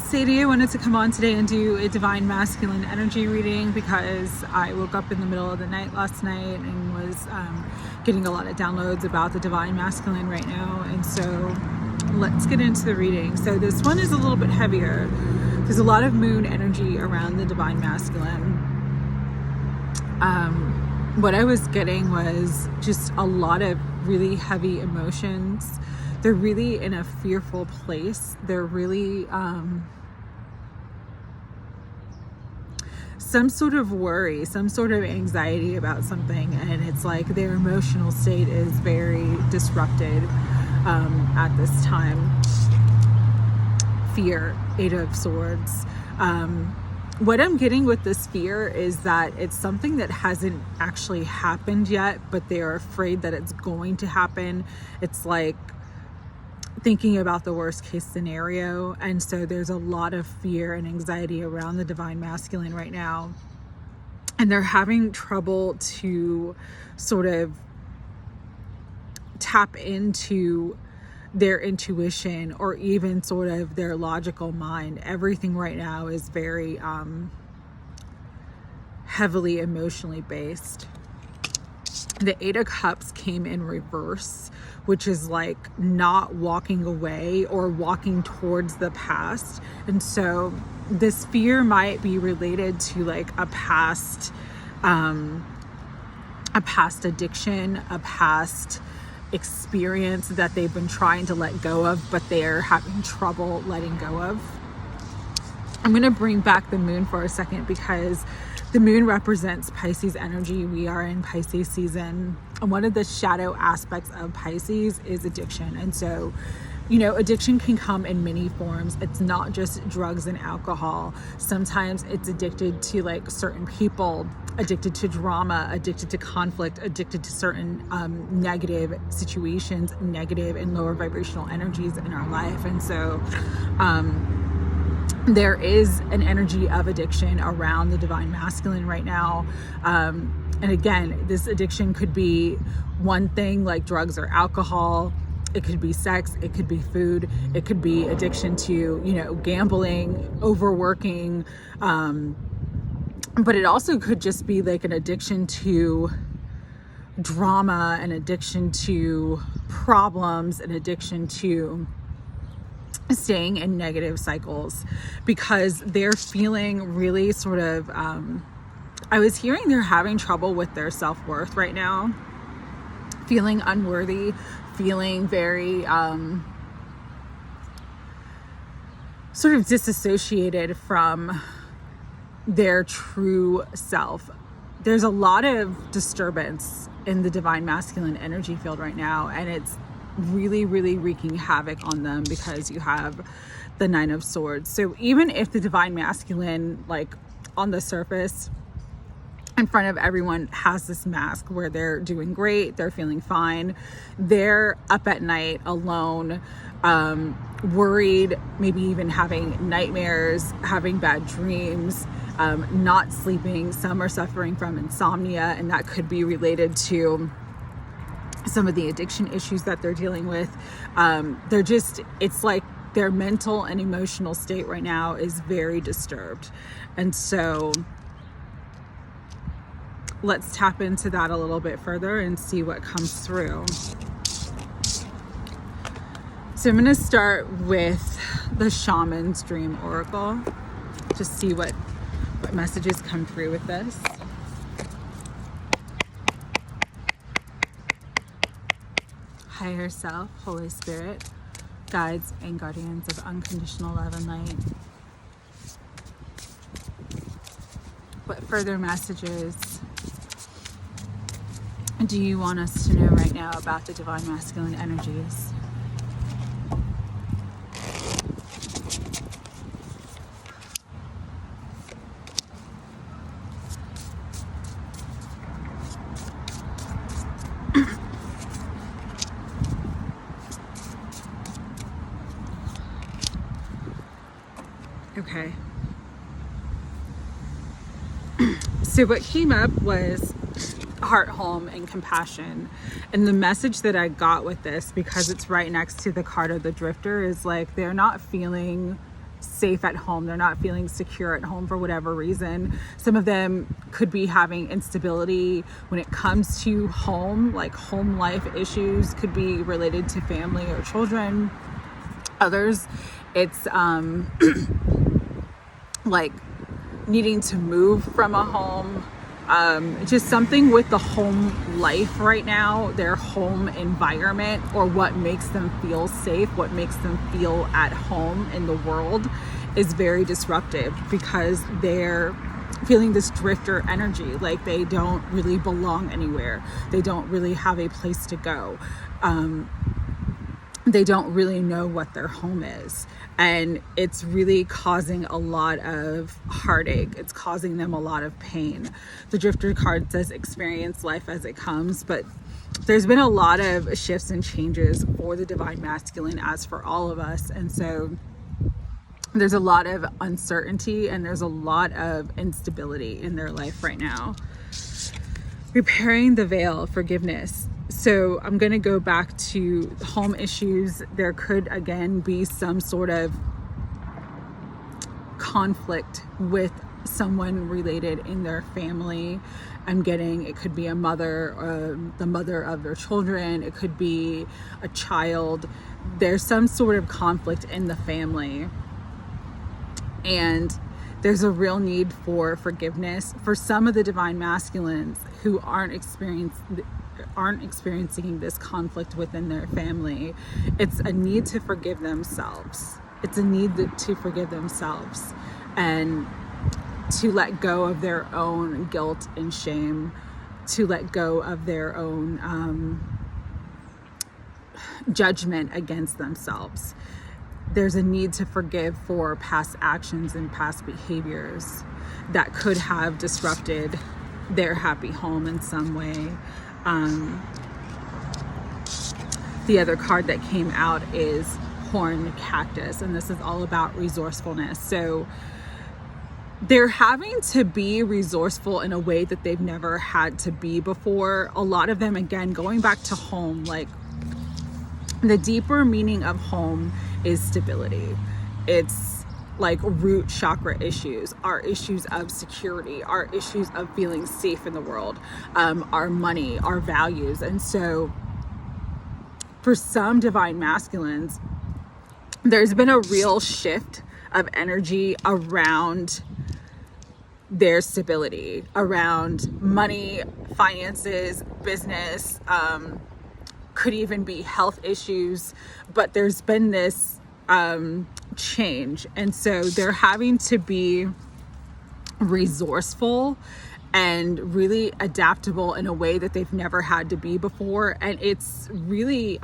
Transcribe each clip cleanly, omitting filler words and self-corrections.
Sadie, I wanted to come on today and do a divine masculine energy reading because I woke up in the middle of the night last night and was getting a lot of downloads about the divine masculine right now. And so let's get into the reading. So this one is a little bit heavier. There's a lot of moon energy around the divine masculine. What I was getting was just a lot of really heavy emotions. They're really in a fearful place. They're really some sort of worry, some sort of anxiety about something, and it's like their emotional state is very disrupted at this time. Fear, Eight of Swords. What I'm getting with this fear is that it's something that hasn't actually happened yet, but they are afraid that it's going to happen. It's like thinking about the worst case scenario, and so there's a lot of fear and anxiety around the divine masculine right now, and they're having trouble to sort of tap into their intuition or even sort of their logical mind. Everything right now is very heavily emotionally based. The Eight of Cups came in reverse, which is like not walking away or walking towards the past. And so this fear might be related to like a past addiction, a past experience that they've been trying to let go of, but they're having trouble letting go of. I'm going to bring back the moon for a second because the moon represents Pisces energy. We are in Pisces season. And one of the shadow aspects of Pisces is addiction. And so, you know, addiction can come in many forms. It's not just drugs and alcohol. Sometimes it's addicted to like certain people, addicted to drama, addicted to conflict, addicted to certain negative situations, negative and lower vibrational energies in our life. And so, there is an energy of addiction around the divine masculine right now. And again, this addiction could be one thing like drugs or alcohol. It could be sex. It could be food. It could be addiction to, you know, gambling, overworking. But it also could just be like an addiction to drama, an addiction to problems, an addiction to staying in negative cycles, because they're feeling really sort of I was hearing they're having trouble with their self-worth right now, feeling unworthy, feeling very sort of disassociated from their true self. There's a lot of disturbance in the divine masculine energy field right now, and it's really wreaking havoc on them because you have the Nine of Swords. So even if the divine masculine, like on the surface in front of everyone, has this mask where they're doing great, they're feeling fine, they're up at night alone, worried, maybe even having nightmares, having bad dreams, not sleeping. Some are suffering from insomnia, and that could be related to some of the addiction issues that they're dealing with. It's like their mental and emotional state right now is very disturbed. And so let's tap into that a little bit further and see what comes through. So I'm going to start with the Shaman's Dream Oracle, just see what messages come through with this. Higher self, Holy Spirit, guides and guardians of unconditional love and light. What further messages do you want us to know right now about the divine masculine energies? Okay. So what came up was heart, home, and compassion. And the message that I got with this, because it's right next to the card of the Drifter, is like they're not feeling safe at home. They're not feeling secure at home for whatever reason. Some of them could be having instability when it comes to home, like home life issues could be related to family or children. Others, it's like needing to move from a home, just something with the home life right now, their home environment, or what makes them feel safe, what makes them feel at home in the world is very disruptive, because they're feeling this drifter energy, like they don't really belong anywhere. They don't really have a place to go. They don't really know what their home is. And it's really causing a lot of heartache. It's causing them a lot of pain. The Drifter card says experience life as it comes, but there's been a lot of shifts and changes for the Divine Masculine, as for all of us. And so there's a lot of uncertainty and there's a lot of instability in their life right now. Repairing the veil, forgiveness. So I'm going to go back to home issues. There could again be some sort of conflict with someone related in their family. I'm getting, it could be a mother, the mother of their children. It could be a child. There's some sort of conflict in the family. And there's a real need for forgiveness for some of the Divine Masculines who aren't experiencing this conflict within their family. It's a need to forgive themselves. It's a need to forgive themselves and to let go of their own guilt and shame, to let go of their own judgment against themselves. There's a need to forgive for past actions and past behaviors that could have disrupted their happy home in some way. The other card that came out is Horned Cactus, and this is all about resourcefulness. So they're having to be resourceful in a way that they've never had to be before. A lot of them, again, going back to home, like the deeper meaning of home is stability. It's like root chakra issues, our issues of security, our issues of feeling safe in the world, our money, our values. And so for some Divine Masculines, there's been a real shift of energy around their stability, around money, finances, business, could even be health issues, but there's been this change. And so they're having to be resourceful and really adaptable in a way that they've never had to be before. And it's really,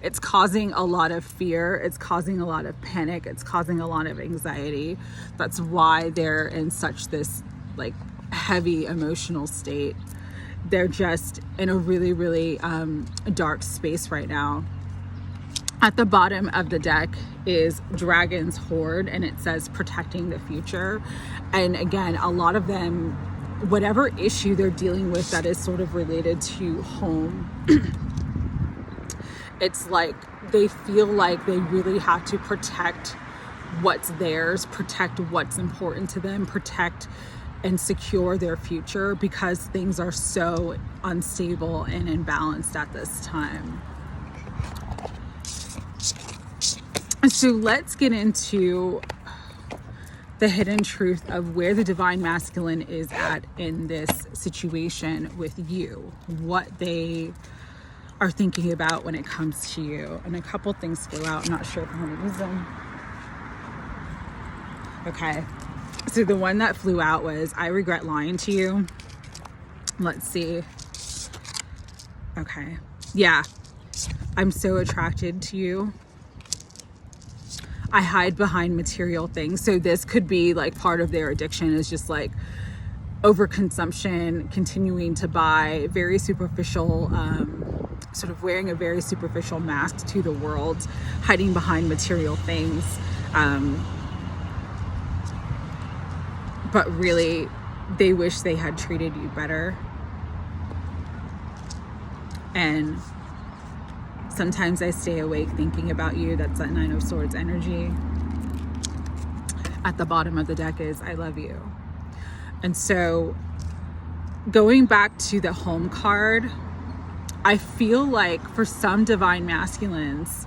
it's causing a lot of fear. It's causing a lot of panic. It's causing a lot of anxiety. That's why they're in such this like heavy emotional state. They're just in a really, really dark space right now. At the bottom of the deck is Dragon's Hoard, and it says protecting the future. And again, a lot of them, whatever issue they're dealing with that is sort of related to home, it's like they feel like they really have to protect what's theirs, protect what's important to them, protect and secure their future, because things are so unstable and imbalanced at this time. So let's get into the hidden truth of where the Divine Masculine is at in this situation with you, what they are thinking about when it comes to you. And a couple things flew out. I'm not sure if I'm going to use them. Okay. So the one that flew out was, I regret lying to you. Let's see. Okay. Yeah. I'm so attracted to you. I hide behind material things. So this could be like part of their addiction is just like overconsumption, continuing to buy, very superficial, sort of wearing a very superficial mask to the world, hiding behind material things. But really, they wish they had treated you better. And sometimes I stay awake thinking about you. That's that Nine of Swords energy. At the bottom of the deck is I love you. And so going back to the home card, I feel like for some divine masculines,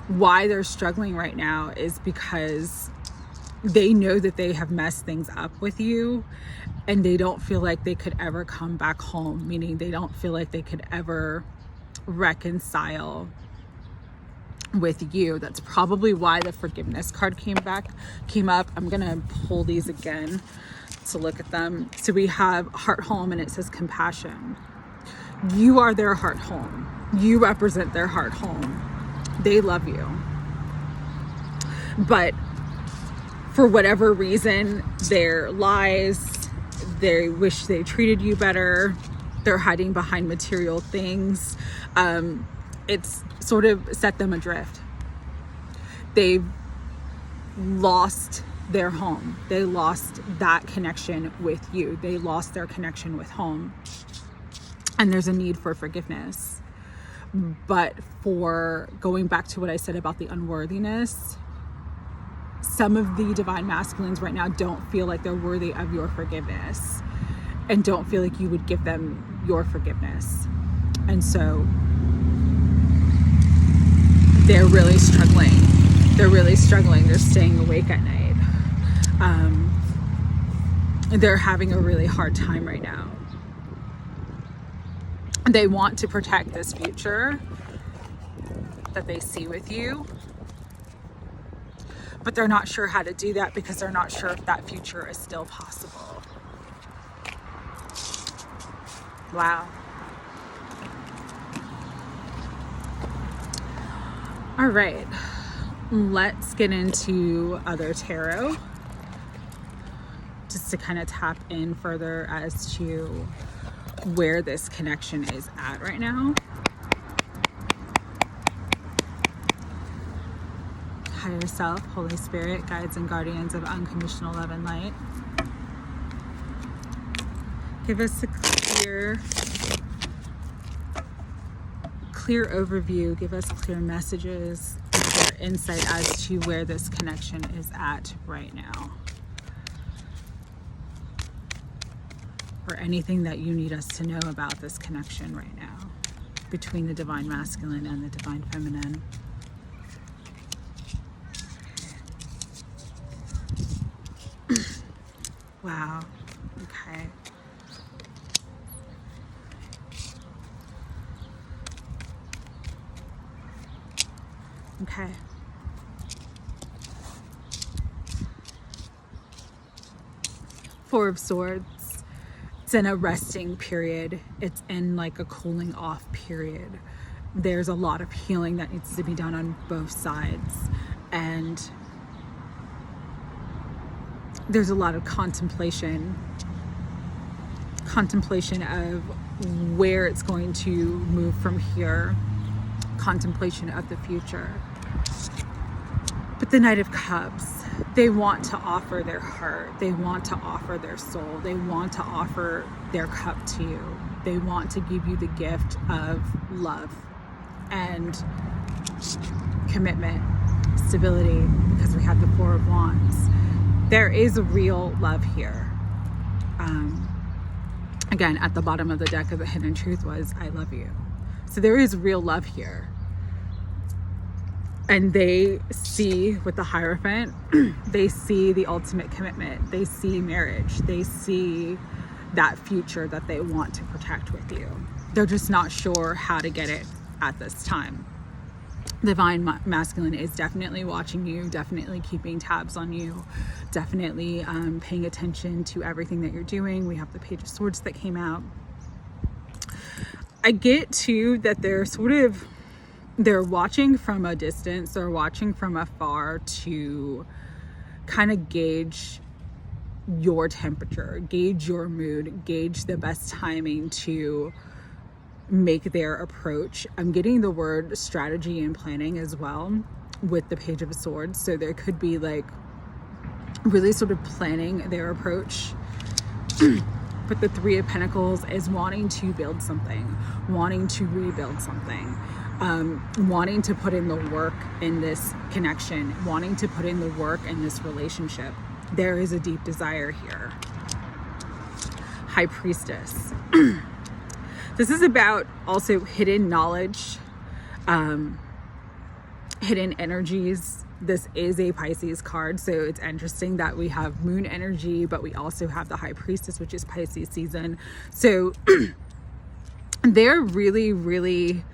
why they're struggling right now is because they know that they have messed things up with you, and they don't feel like they could ever come back home, meaning they don't feel like they could ever reconcile with you. That's probably why the forgiveness card came up. I'm gonna pull these again to look at them. So we have heart home, and it says compassion. You are their heart home. You represent their heart home. They love you. But for whatever reason, their lies, they wish they treated you better, they're hiding behind material things. It's sort of set them adrift. They've lost their home. They lost that connection with you. They lost their connection with home. And there's a need for forgiveness. But for going back to what I said about the unworthiness, some of the divine masculines right now don't feel like they're worthy of your forgiveness, and don't feel like you would give them your forgiveness. And so they're really struggling. They're staying awake at night. They're having a really hard time right now. They want to protect this future that they see with you, but they're not sure how to do that because they're not sure if that future is still possible. Wow. All right, let's get into other tarot just to kind of tap in further as to where this connection is at right now. Higher self, Holy Spirit, guides and guardians of unconditional love and light, give us a clear overview, give us clear messages, clear insight as to where this connection is at right now, or anything that you need us to know about this connection right now between the divine masculine and the divine feminine. Wow. Okay. Okay. Four of Swords. It's in a resting period. It's in like a cooling off period. There's a lot of healing that needs to be done on both sides. And there's a lot of contemplation of where it's going to move from here, contemplation of the future. But the Knight of Cups, they want to offer their heart, they want to offer their soul, they want to offer their cup to you. They want to give you the gift of love and commitment, stability, because we have the Four of Wands. There is a real love here. Again, at the bottom of the deck of the Hidden Truth was, I love you. So there is real love here. And they see with the Hierophant, they see the ultimate commitment. They see marriage. They see that future that they want to protect with you. They're just not sure how to get it at this time. Divine masculine is definitely watching you, definitely keeping tabs on you, definitely paying attention to everything that you're doing. We have the Page of Swords that came out. I get too that they're watching from a distance, they're watching from afar to kind of gauge your temperature, gauge your mood, gauge the best timing to make their approach. I'm getting the word strategy and planning as well with the Page of Swords. So there could be like really sort of planning their approach. But the Three of Pentacles is wanting to build something, wanting to rebuild something. wanting to put in the work in this connection, wanting to put in the work in this relationship. There is a deep desire here. High Priestess. This is about also hidden knowledge, hidden energies. This is a Pisces card, so it's interesting that we have moon energy, but we also have the High Priestess, which is Pisces season. So they're really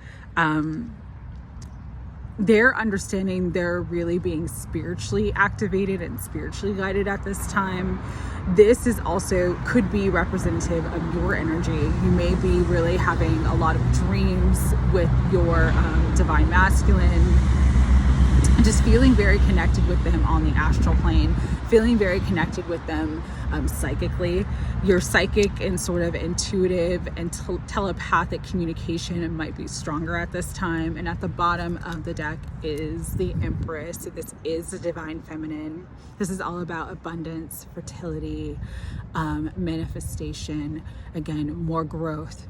they're understanding they're really being spiritually activated and spiritually guided at this time. This is also could be representative of your energy. You may be really having a lot of dreams with your divine masculine, just feeling very connected with them on the astral plane, feeling very connected with them psychically. Your psychic and sort of intuitive and telepathic communication might be stronger at this time. And at the bottom of the deck is the Empress. So this is the divine feminine. This is all about abundance, fertility, manifestation, again, more growth.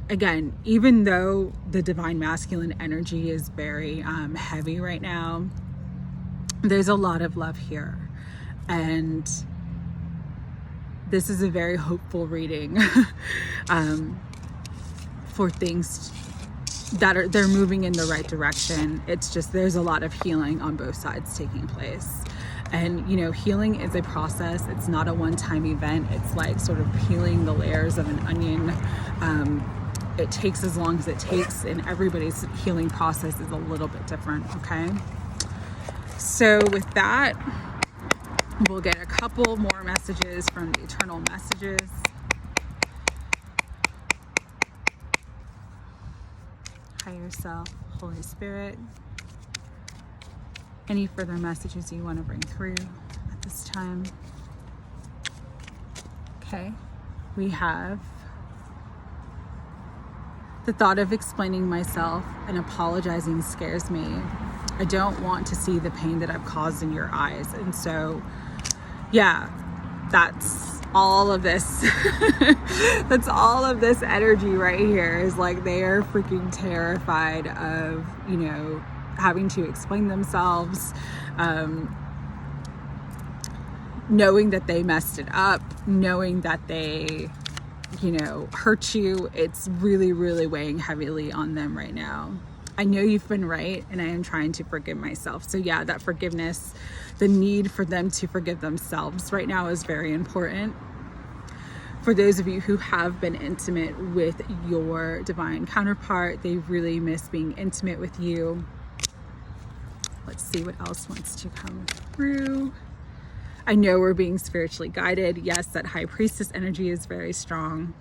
Again, even though the divine masculine energy is very heavy right now, there's a lot of love here. And this is a very hopeful reading for things that they're moving in the right direction. It's just there's a lot of healing on both sides taking place. And, you know, healing is a process. It's not a one-time event. It's like sort of peeling the layers of an onion. It takes as long as it takes, and everybody's healing process is a little bit different, okay? So with that, we'll get a couple more messages from the Eternal Messages. Higher Self, Holy Spirit. Any further messages you want to bring through at this time? Okay, we have the thought of explaining myself and apologizing scares me. I don't want to see the pain that I've caused in your eyes. And so, yeah, that's all of this. That's all of this energy right here is like they are freaking terrified of, you know, having to explain themselves, knowing that they messed it up, knowing that they, you know, hurt you. It's really weighing heavily on them right now. I know you've been right, and I am trying to forgive myself. So yeah, that forgiveness, the need for them to forgive themselves right now is very important. For those of you who have been intimate with your divine counterpart, they really miss being intimate with you. Let's see what else wants to come through. I know we're being spiritually guided. Yes, that High Priestess energy is very strong.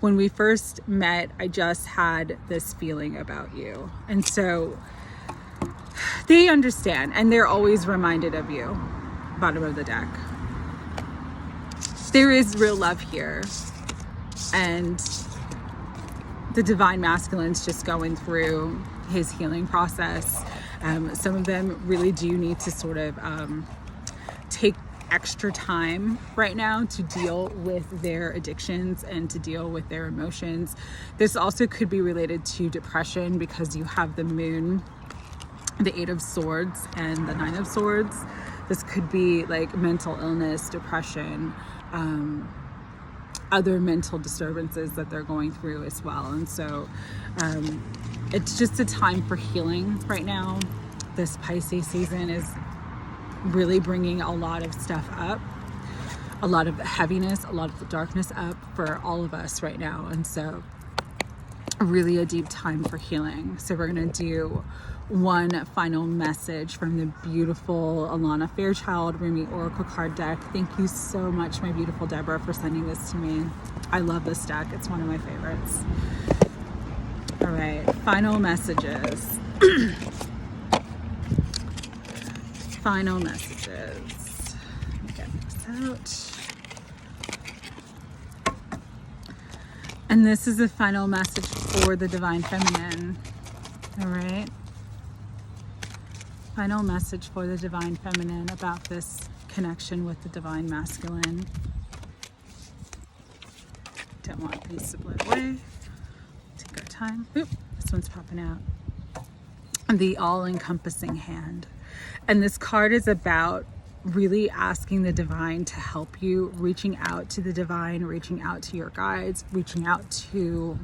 When we first met, I just had this feeling about you. And so they understand, and they're always reminded of you. Bottom of the deck. There is real love here. And the divine masculine's just going through his healing process. Some of them really do need to sort of take extra time right now to deal with their addictions and to deal with their emotions. This also could be related to depression because you have the moon, the 8 of Swords, and the 9 of Swords. This could be like mental illness, depression, other mental disturbances that they're going through as well. And so it's just a time for healing right now. This Pisces season is really bringing a lot of stuff up, a lot of the heaviness, a lot of the darkness up for all of us right now. And so really a deep time for healing. So we're going to do one final message from the beautiful Alana Fairchild Rumi Oracle card deck. Thank you so much, my beautiful Deborah, for sending this to me. I love this deck. It's one of my favorites. All right, final messages. Final messages. Let me get this out. And this is the final message for the Divine Feminine. All right. Final message for the Divine Feminine about this connection with the Divine Masculine. Don't want these to blow away. To go time. Oop, this one's popping out. The all-encompassing hand. And this card is about really asking the divine to help you, reaching out to the divine, reaching out to your guides, reaching out to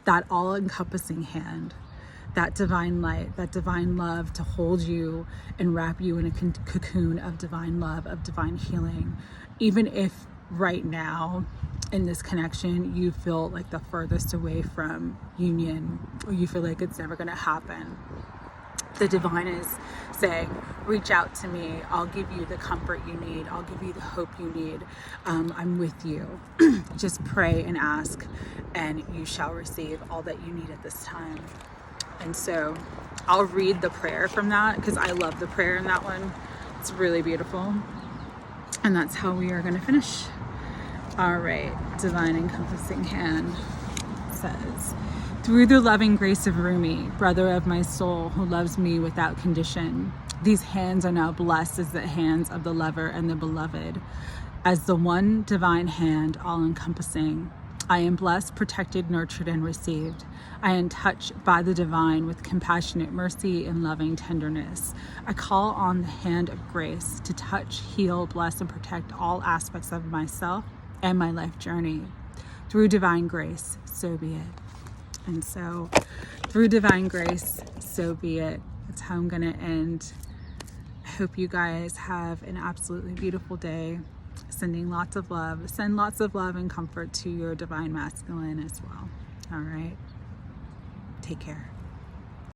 that all-encompassing hand, that divine light, that divine love to hold you and wrap you in a cocoon of divine love, of divine healing. Even if right now in this connection you feel like the furthest away from union, or you feel like it's never going to happen, the divine is saying, reach out to me. I'll give you the comfort you need. I'll give you the hope you need. I'm with you. Just pray and ask, and you shall receive all that you need at this time. And so I'll read the prayer from that, because I love the prayer in that one. It's really beautiful. And that's how we are going to finish. All right, divine encompassing hand says, through the loving grace of Rumi, brother of my soul who loves me without condition, these hands are now blessed as the hands of the lover and the beloved. As the one divine hand, all-encompassing, I am blessed, protected, nurtured, and received. I am touched by the divine with compassionate mercy and loving tenderness. I call on the hand of grace to touch, heal, bless, and protect all aspects of myself and my life journey. Through divine grace, so be it. And so, through divine grace, so be it. That's how I'm going to end. I hope you guys have an absolutely beautiful day. Sending lots of love. Send lots of love and comfort to your divine masculine as well. All right. Take care.